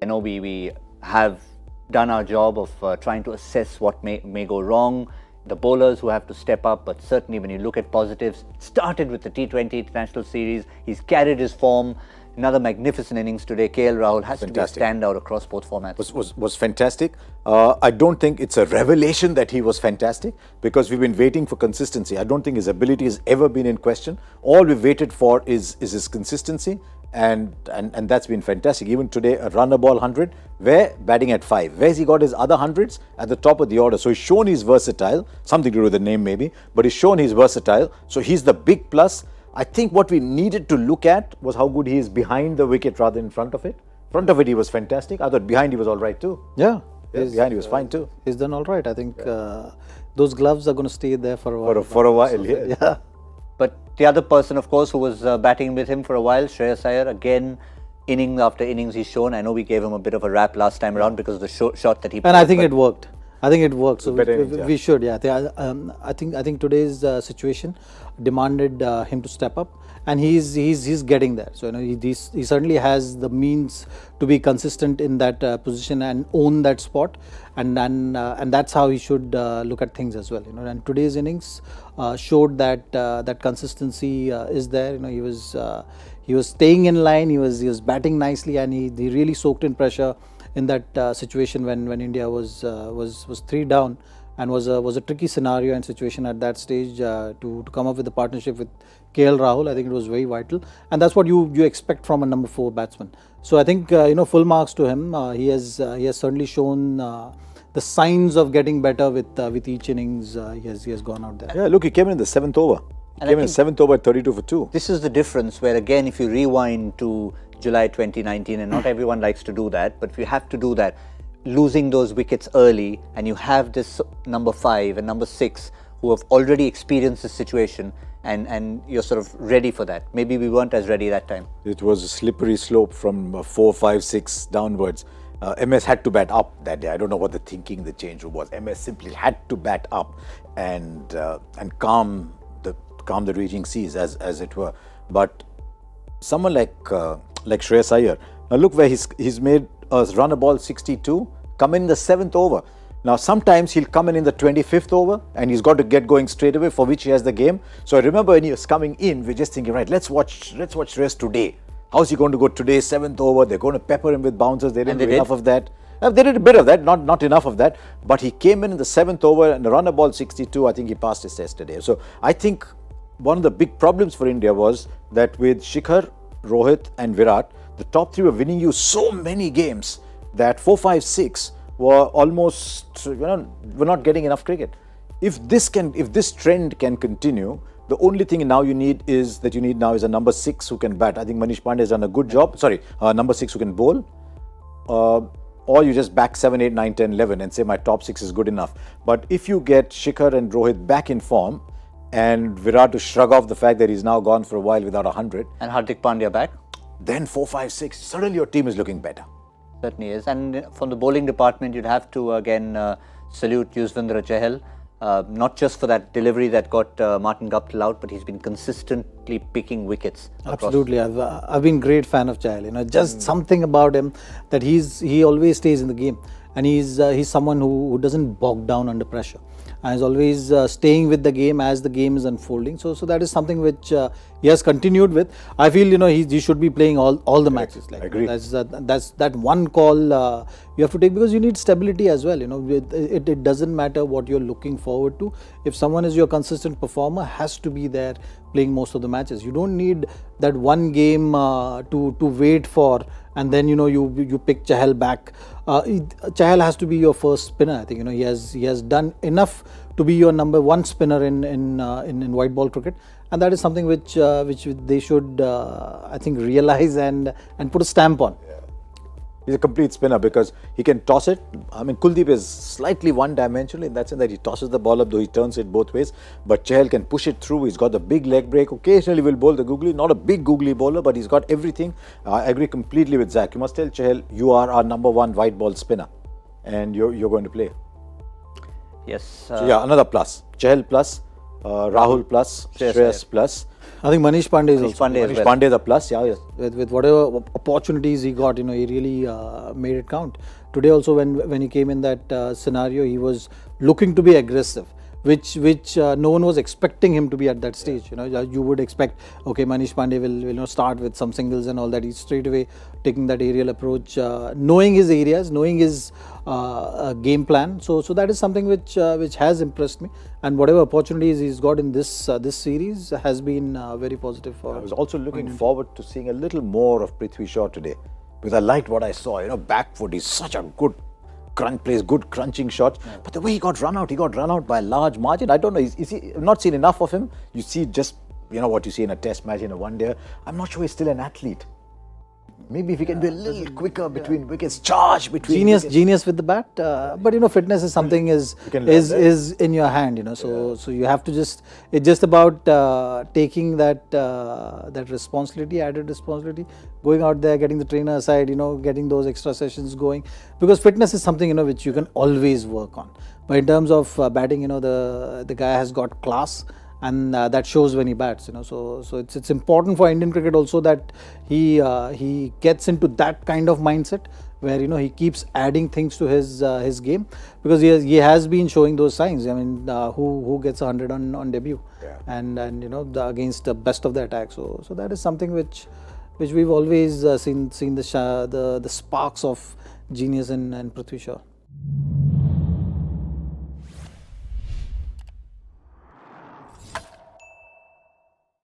I know we have done our job of trying to assess what may go wrong, the bowlers who have to step up, but certainly when you look at positives, started with the T20 International Series, he's carried his form. Another magnificent innings today. KL Rahul has to be a standout across both formats. Was fantastic. I don't think it's a revelation that he was fantastic, because we've been waiting for consistency. I don't think his ability has ever been in question. All we've waited for is his consistency, and that's been fantastic. Even today, a runner ball 100, where batting at 5. Where's he got his other hundreds? At the top of the order. So he's shown he's versatile, something to do with the name maybe, but he's shown he's versatile. So he's the big plus. I think what we needed to look at was how good he is behind the wicket rather than in front of it. Front of it he was fantastic. I thought behind he was all right too. Yeah, behind he was fine too. He's done all right. I think those gloves are going to stay there for a while. For a while, yeah. But the other person, of course, who was batting with him for a while, Shreyas Iyer, again, inning after innings he's shown. I know we gave him a bit of a rap last time around because of the shot that he put. And I think it worked. I think it worked. So we should, yeah. I think today's situation demanded him to step up, and he's getting there. So he certainly has the means to be consistent in that position and own that spot, and that's how he should look at things as well. And today's innings showed that that consistency is there. He was staying in line. He was batting nicely, and he really soaked in pressure in that situation when India was 3 down, and was a tricky scenario and situation at that stage to come up with a partnership with KL Rahul. I think it was very vital, and that's what you expect from a number 4 batsman. So I think full marks to him. He has certainly shown the signs of getting better with each innings. He has gone out there. Yeah, look, he came in the 7th over. He came in the 7th over at 32 for 2. This is the difference where, again, if you rewind to July 2019, and not everyone likes to do that, but if you have to do that, losing those wickets early, and you have this number 5 and number 6 who have already experienced this situation, and you're sort of ready for that. Maybe we weren't as ready that time. It was a slippery slope from 4, 5, 6 downwards. MS had to bat up that day. I don't know what the thinking in the change room was. MS simply had to bat up and calm the raging seas, as it were. But someone like Shreyas Iyer, now look where he's made a runner ball 62, come in the 7th over. Now sometimes he'll come in the 25th over, and he's got to get going straight away, for which he has the game. So I remember when he was coming in, we're just thinking, right, let's watch Shreyas today. How's he going to go today? 7th over, they're going to pepper him with bouncers. They didn't do enough of that. They did a bit of that, not enough of that. But he came in the 7th over, and the runner ball 62, I think he passed his test today. So I think one of the big problems for India was that with Shikhar, Rohit and Virat, the top 3 were winning you so many games that 4, 5, 6 were almost, we're not getting enough cricket. If this trend can continue, the only thing now you need is a number 6 who can bat. I think Manish Pandey has done a good job. Number 6 who can bowl. Or you just back 7, 8, 9, 10, 11 and say my top 6 is good enough. But if you get Shikhar and Rohit back in form, and Virat to shrug off the fact that he's now gone for a while without 100. And Hardik Pandya back. Then 4, 5, 6. Suddenly your team is looking better. Certainly is. And from the bowling department, you'd have to again salute Yuzvendra Chahal. Not just for that delivery that got Martin Guptill out, but he's been consistently picking wickets. Absolutely. I've been a great fan of Chahal. Just something about him that he always stays in the game. And he's someone who doesn't bog down under pressure. And is always staying with the game as the game is unfolding. So that is something which he has continued with. I feel he should be playing all the matches. I agree. That's that one call you have to take, because you need stability as well. It doesn't matter what you're looking forward to. If someone is your consistent performer, has to be there playing most of the matches. You don't need that one game to wait for, and then you pick Chahal back. Chahal has to be your first spinner. I think he has done enough to be your number 1 spinner in white ball cricket, and that is something which they should I think realize and put a stamp on. Yeah. He's a complete spinner because he can toss it. I mean, Kuldeep is slightly one-dimensional in that sense that he tosses the ball up, though he turns it both ways. But Chahal can push it through. He's got the big leg break. Occasionally will bowl the googly. Not a big googly bowler, but he's got everything. I agree completely with Zach. You must tell Chahal, you are our number 1 white ball spinner, and you're going to play. Yes. So yeah, another plus. Chahal plus. Rahul plus, Shreyas plus. I think Manish Pandey is also. Pandey as Manish well. Pandey is a plus, yeah. Yes. With whatever opportunities he got, he really made it count. Today also, when he came in that scenario, he was looking to be aggressive, which no one was expecting him to be at that stage. You would expect, okay, Manish Pandey will start with some singles and all that. He's straight away taking that aerial approach, knowing his areas, knowing his game plan. So that is something which has impressed me, and whatever opportunities he's got in this series has been very positive for. I was also looking forward to seeing a little more of Prithvi Shaw today, because I liked what I saw. Back foot, he's such a good plays good crunching shots, but the way he got run out by a large margin. I don't know, is he, I've not seen enough of him. You see just, what you see in a test match, in a one-day. I'm not sure he's still an athlete. Maybe if he can be a little quicker between wickets, charge between genius with the bat. But fitness is something is in your hand. So you have to it's just about taking that responsibility, added responsibility, going out there, getting the trainer aside, getting those extra sessions going, because fitness is something which you can always work on. But in terms of batting, the guy has got class. And that shows when he bats, So it's important for Indian cricket also that he gets into that kind of mindset where he keeps adding things to his game, because he has been showing those signs. I mean, who gets 100 on debut, and against the best of the attack. So that is something which we've always seen the sparks of genius in Prithvi Shaw.